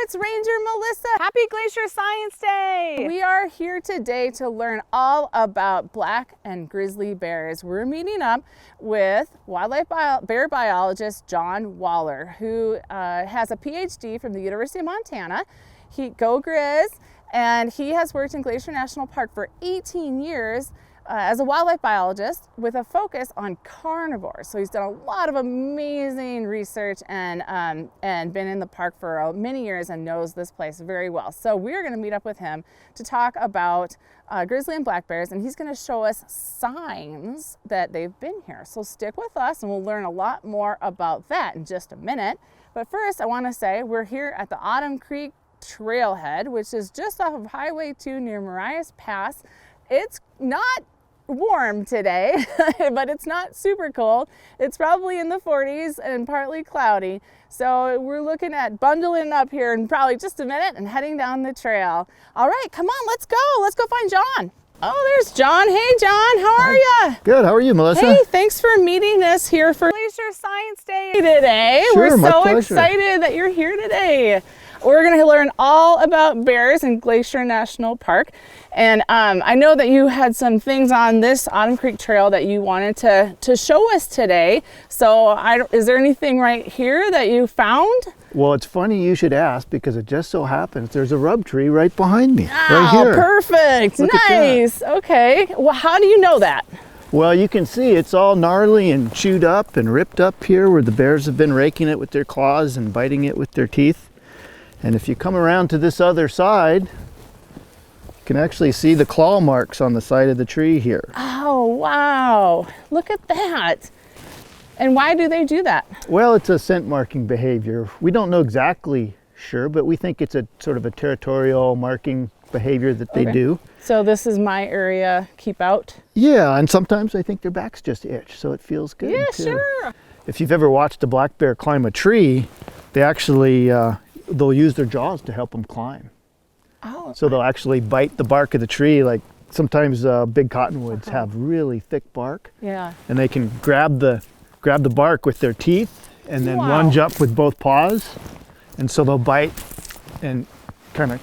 it's Ranger Melissa. Happy Glacier Science Day. We are here today to learn all about black and grizzly bears. We're meeting up with bear biologist John Waller, who has a PhD from the University of Montana. Go Grizz, and he has worked in Glacier National Park for 18 years as a wildlife biologist with a focus on carnivores. So he's done a lot of amazing research and been in the park for many years and knows this place very well. So we're going to meet up with him to talk about grizzly and black bears, and he's going to show us signs that they've been here. So stick with us and we'll learn a lot more about that in just a minute. But first I want to say we're here at the Autumn Creek Trailhead, which is just off of Highway 2 near Marias Pass. It's not warm today, but it's not super cold. It's probably in the 40s and partly cloudy. So we're looking at bundling up here in probably just a minute and heading down the trail. All right, come on, let's go. Let's go find John. Oh, there's John. Hey, John, how are you? Good, how are you, Melissa? Hey, thanks for meeting us here for Glacier Science Day today. Sure, we're so excited that you're here today. We're going to learn all about bears in Glacier National Park. And I know that you had some things on this Autumn Creek Trail that you wanted to show us today. So is there anything right here that you found? Well, it's funny you should ask because it just so happens there's a rub tree right behind me, Oh, right here. Perfect. Look Nice. Okay. Well, how do you know that? Well, you can see it's all gnarly and chewed up and ripped up here where the bears have been raking it with their claws and biting it with their teeth. And if you come around to this other side, you can actually see the claw marks on the side of the tree here. Oh, wow. Look at that. And why do they do that? Well, it's a scent marking behavior. We don't know exactly sure, but we think it's a sort of a territorial marking behavior that they do. So this is my area, keep out? Yeah, and sometimes I think their backs just itch, so it feels good too. Sure. If you've ever watched a black bear climb a tree, they actually they'll use their jaws to help them climb. Oh. So they'll actually bite the bark of the tree. Like sometimes big cottonwoods have really thick bark. Yeah. And they can grab the bark with their teeth and then lunge up with both paws. And so they'll bite and kind of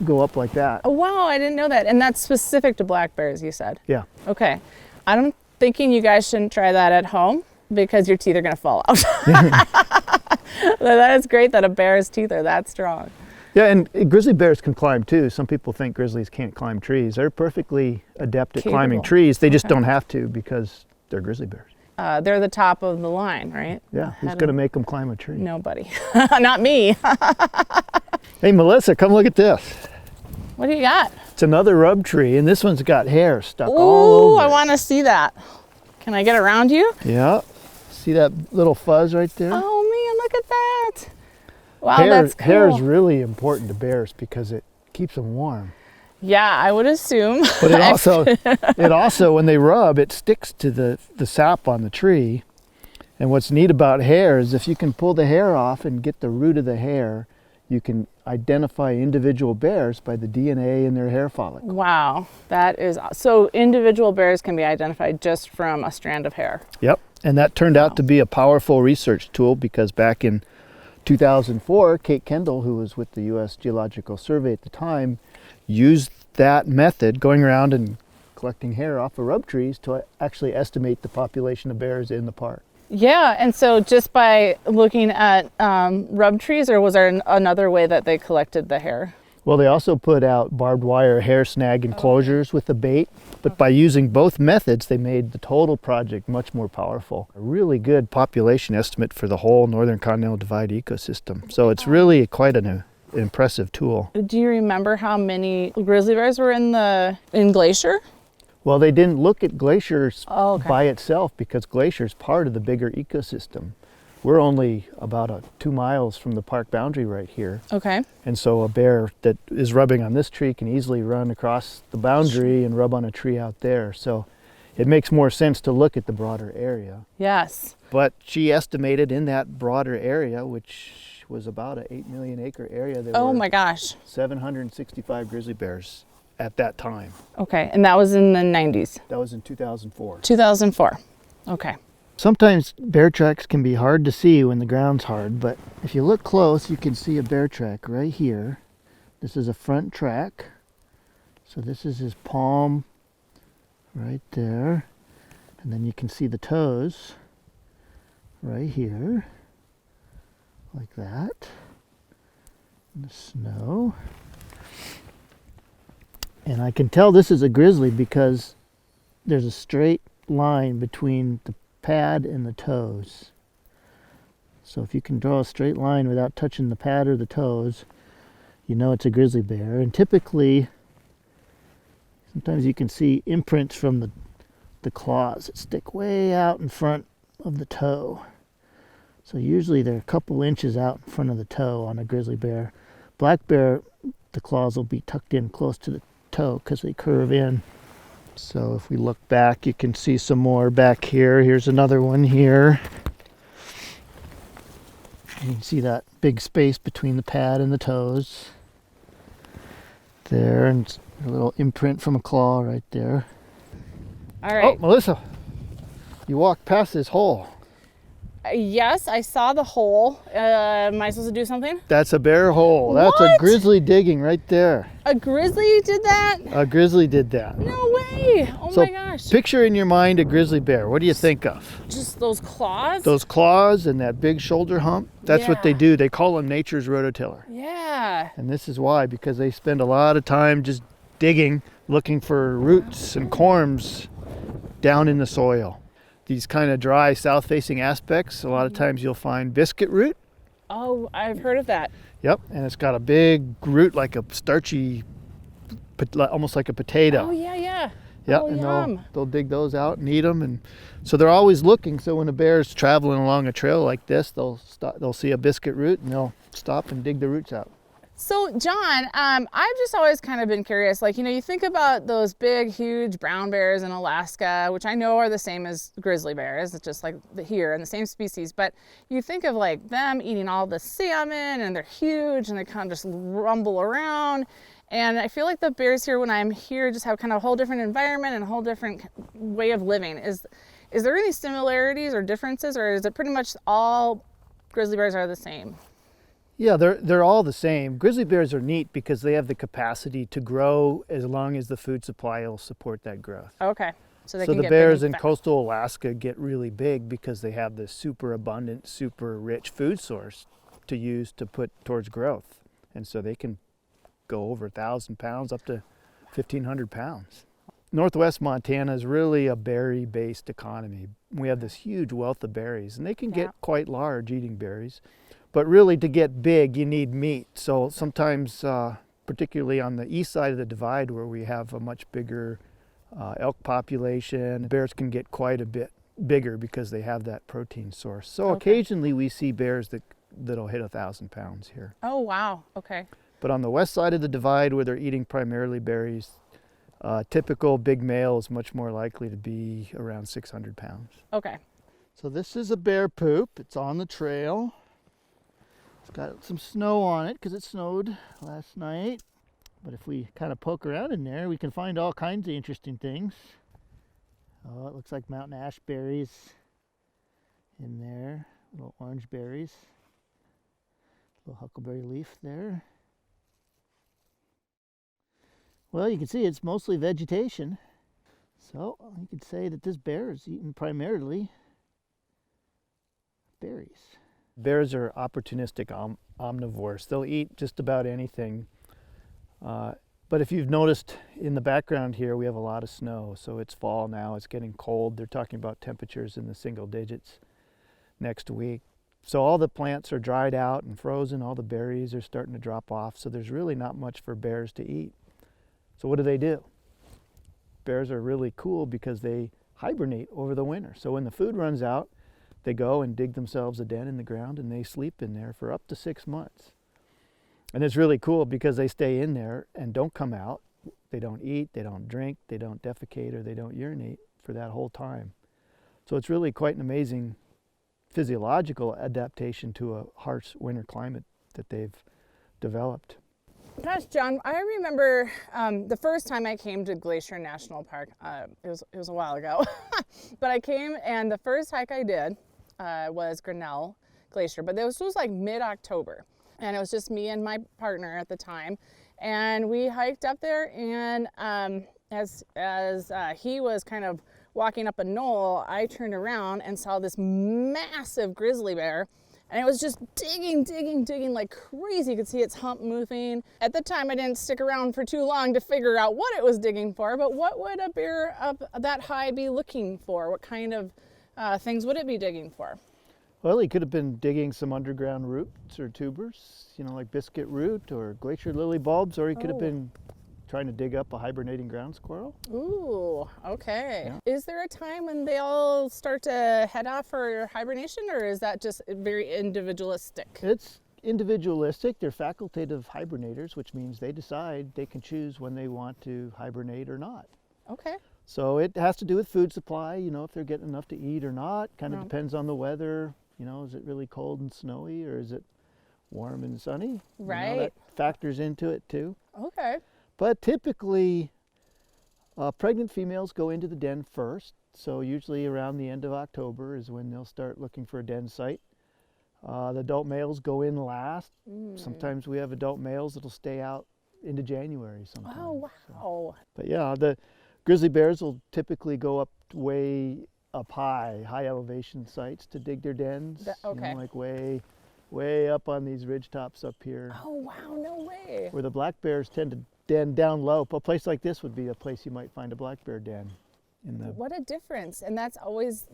go up like that. Oh, wow, I didn't know that. And that's specific to black bears, you said? Yeah. Okay. I'm thinking you guys shouldn't try that at home because your teeth are going to fall out. That is great that a bear's teeth are that strong. Yeah, and grizzly bears can climb too. Some people think grizzlies can't climb trees. They're perfectly adept at climbing trees. They just don't have to because they're grizzly bears. They're the top of the line, right? Yeah, who's going to make them climb a tree? Nobody. Not me. Hey, Melissa, come look at this. What do you got? It's another rub tree, and this one's got hair stuck all over I want to see that. Can I get around you? Yeah. See that little fuzz right there? Oh, man, look at that. Wow, that's cool. Hair is really important to bears because it keeps them warm. Yeah, I would assume. But it also, when they rub, it sticks to the sap on the tree. And what's neat about hair is if you can pull the hair off and get the root of the hair, you can identify individual bears by the DNA in their hair follicle. Wow, that is, so individual bears can be identified just from a strand of hair. Yep, and that turned out to be a powerful research tool because back in 2004, Kate Kendall, who was with the U.S. Geological Survey at the time, used that method, going around and collecting hair off of rub trees to actually estimate the population of bears in the park. Yeah, and so just by looking at rub trees, or was there another way that they collected the hair? Well, they also put out barbed wire hair snag enclosures with the bait, but by using both methods, they made the total project much more powerful. A really good population estimate for the whole Northern Continental Divide ecosystem. So it's really quite an impressive tool. Do you remember how many grizzly bears were in Glacier? Well, they didn't look at glaciers by itself because Glacier is part of the bigger ecosystem. We're only about 2 miles from the park boundary right here. Okay. And so a bear that is rubbing on this tree can easily run across the boundary and rub on a tree out there. So it makes more sense to look at the broader area. Yes. But she estimated in that broader area, which was about an 8 million acre area, there were my gosh, 765 grizzly bears at that time. Okay, and that was in the 90s? That was in 2004. 2004. Okay. Sometimes bear tracks can be hard to see when the ground's hard, but if you look close, you can see a bear track right here. This is a front track. So this is his palm right there. And then you can see the toes right here, like that, in the snow. And I can tell this is a grizzly because there's a straight line between the pad and the toes. So if you can draw a straight line without touching the pad or the toes, you know it's a grizzly bear. And typically, sometimes you can see imprints from the claws that stick way out in front of the toe. So usually they're a couple inches out in front of the toe on a grizzly bear. Black bear, the claws will be tucked in close to the toe because they curve in. So if we look back, you can see some more back here. Here's another one here. You can see that big space between the pad and the toes. There, and a little imprint from a claw right there. All right. Oh, Melissa, you walked past this hole. Yes, I saw the hole. Am I supposed to do something? That's a bear hole. That's What? a grizzly digging right there. A grizzly did that? A grizzly did that. No way. Oh So my gosh. picture in your mind a grizzly bear. What do you think of? Just those claws? Those claws and that big shoulder hump. That's what they Yeah. do. They call them nature's rototiller. Yeah. And this is why, because they spend a lot of time just digging, looking for roots and corms down in the soil. These kind of dry south-facing aspects, a lot of times you'll find biscuit root. Oh, I've heard of that. Yep, and it's got a big root like a starchy, almost like a potato. Oh, yeah, yeah. Yeah, Oh, and yum. they'll dig those out and eat them, and so they're always looking. So when a bear's traveling along a trail like this, they'll see a biscuit root and they'll stop and dig the roots out. So, John, I've just always kind of been curious. Like, you think about those big, huge brown bears in Alaska, which I know are the same as grizzly bears. It's just like here in the same species. But you think of like them eating all the salmon, and they're huge, and they kind of just rumble around. And I feel like the bears here, when I'm here, just have kind of a whole different environment and a whole different way of living. Is there any similarities or differences, or is it pretty much all grizzly bears are the same? Yeah, they're all the same. Grizzly bears are neat because they have the capacity to grow as long as the food supply will support that growth. Okay. So So the bears in coastal Alaska get really big because they have this super abundant, super rich food source to use to put towards growth. And so they can go over 1,000 pounds up to 1,500 pounds. Northwest Montana is really a berry-based economy. We have this huge wealth of berries, and they can get quite large eating berries. But really, to get big, you need meat. So sometimes, particularly on the east side of the divide, where we have a much bigger elk population, bears can get quite a bit bigger because they have that protein source. So occasionally we see bears that'll hit 1,000 pounds here. Oh, wow. Okay. But on the west side of the divide, where they're eating primarily berries, typical big male is much more likely to be around 600 pounds. Okay. So this is a bear poop. It's on the trail. It's got some snow on it because it snowed last night. But if we kind of poke around in there, we can find all kinds of interesting things. Oh, it looks like mountain ash berries in there. Little orange berries. Little huckleberry leaf there. Well, you can see it's mostly vegetation. So you could say that this bear is eating primarily berries. Bears are opportunistic omnivores. They'll eat just about anything. But if you've noticed in the background here, we have a lot of snow. So it's fall now, it's getting cold. They're talking about temperatures in the single digits next week. So all the plants are dried out and frozen. All the berries are starting to drop off. So there's really not much for bears to eat. So what do? Bears are really cool because they hibernate over the winter. So when the food runs out, they go and dig themselves a den in the ground and they sleep in there for up to 6 months. And it's really cool because they stay in there and don't come out. They don't eat, they don't drink, they don't defecate, or they don't urinate for that whole time. So it's really quite an amazing physiological adaptation to a harsh winter climate that they've developed. Gosh, John, I remember the first time I came to Glacier National Park. It was a while ago, but I came, and the first hike I did was Grinnell Glacier, but this was like mid-October, and it was just me and my partner at the time, and we hiked up there. And as he was kind of walking up a knoll, I turned around and saw this massive grizzly bear. And it was just digging like crazy. You could see its hump moving. At the time, I didn't stick around for too long to figure out what it was digging for, but what would a bear up that high be looking for? What kind of things would it be digging for? Well, he could have been digging some underground roots or tubers, like biscuit root or glacier lily bulbs, or he could have been trying to dig up a hibernating ground squirrel. Ooh, okay. Yeah. Is there a time when they all start to head off for hibernation, or is that just very individualistic? It's individualistic. They're facultative hibernators, which means they decide they can choose when they want to hibernate or not. Okay. So it has to do with food supply, if they're getting enough to eat or not. Kind of depends on the weather. Is it really cold and snowy, or is it warm and sunny? Right. That factors into it too. Okay. But typically, pregnant females go into the den first. So usually around the end of October is when they'll start looking for a den site. The adult males go in last. Sometimes we have adult males that'll stay out into January sometimes. Oh, wow. So, but yeah, the grizzly bears will typically go up way up high elevation sites to dig their dens. Okay. Like way up on these ridge tops up here. Oh, wow, no way. Where the black bears tend to den down low. A place like this would be a place you might find a black bear den. What a difference. And that's always,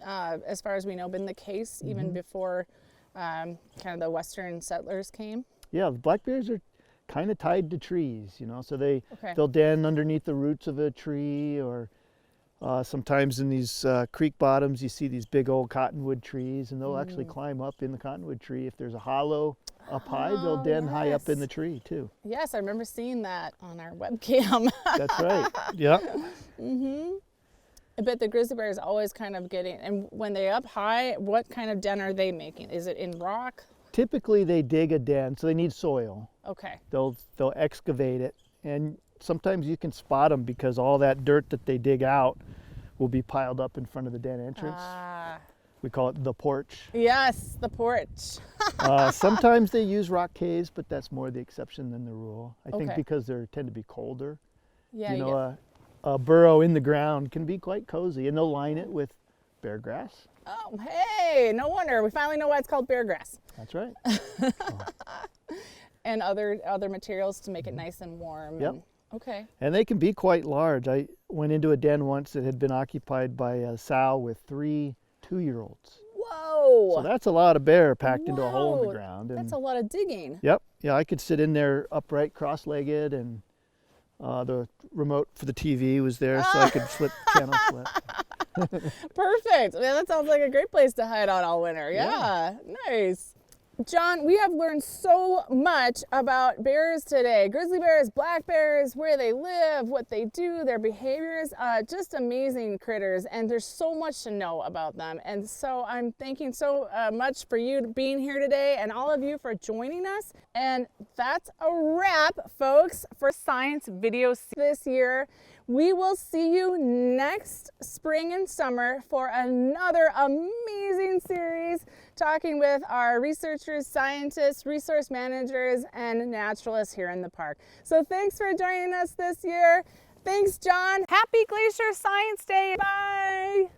as far as we know, been the case even before kind of the Western settlers came. Yeah, the black bears are kind of tied to trees, so they'll den underneath the roots of a tree, or sometimes in these creek bottoms you see these big old cottonwood trees, and they'll actually climb up in the cottonwood tree. If there's a hollow up high, they'll den high up in the tree too. Yes, I remember seeing that on our webcam. That's right. Yeah. I bet the grizzly bear is always kind of getting, and when they're up high, what kind of den are they making? Is it in rock? Typically they dig a den, so they need soil. Okay. They'll excavate it, and sometimes you can spot them because all that dirt that they dig out will be piled up in front of the den entrance. We call it the porch. Yes, the porch. Sometimes they use rock caves, but that's more the exception than the rule. I think because they tend to be colder. Yeah. A burrow in the ground can be quite cozy, and they'll line it with bear grass. Oh, hey, no wonder. We finally know why it's called bear grass. That's right. And other materials to make it nice and warm. Yep. Okay. And they can be quite large. I went into a den once that had been occupied by a sow with 3 2-year-olds. Whoa. So that's a lot of bear packed into a hole in the ground. And that's a lot of digging. Yep. Yeah, I could sit in there upright, cross-legged, and the remote for the TV was there, so I could channel flip. Perfect. Man, that sounds like a great place to hide out all winter. Yeah. Nice. John, we have learned so much about bears today. Grizzly bears, black bears, where they live, what they do, their behaviors, just amazing critters. And there's so much to know about them. And so I'm thanking so much for you being here today and all of you for joining us. And that's a wrap, folks, for Science Video this year. We will see you next spring and summer for another amazing series talking with our researchers, scientists, resource managers, and naturalists here in the park. So thanks for joining us this year. Thanks, John. Happy Glacier Science Day. Bye.